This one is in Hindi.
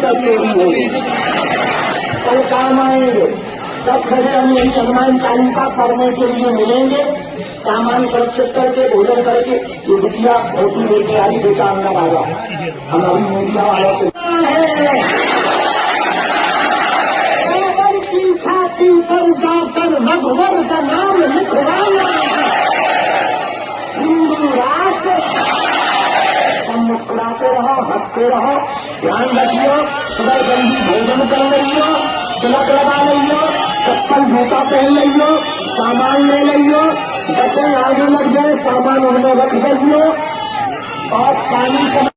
कंप्यूटर चोरी हुई। कल काम आएंगे, 10 बजे हम यही हनुमान चालीसा पढ़ने के लिए मिलेंगे। सामान सुरक्षित करके भोजन करके ये बिटिया धोती लेके आई, बेटा अंदर आ जाओ। हम अभी मीडिया वालों से की छाती पर जाकर रघुवर का नाम लिखवाया हिंदू राष्ट्र। हम मुस्कुराते रहो, हंसते रहो, ध्यान रखियो, सुबह जल्दी भोजन कर लियो, तिलक लगा लियो, चप्पल जूता पहन लियो, सामान ले लियो, बसें आगे लग जाए, सामान उन्हें रख दियो और पानी से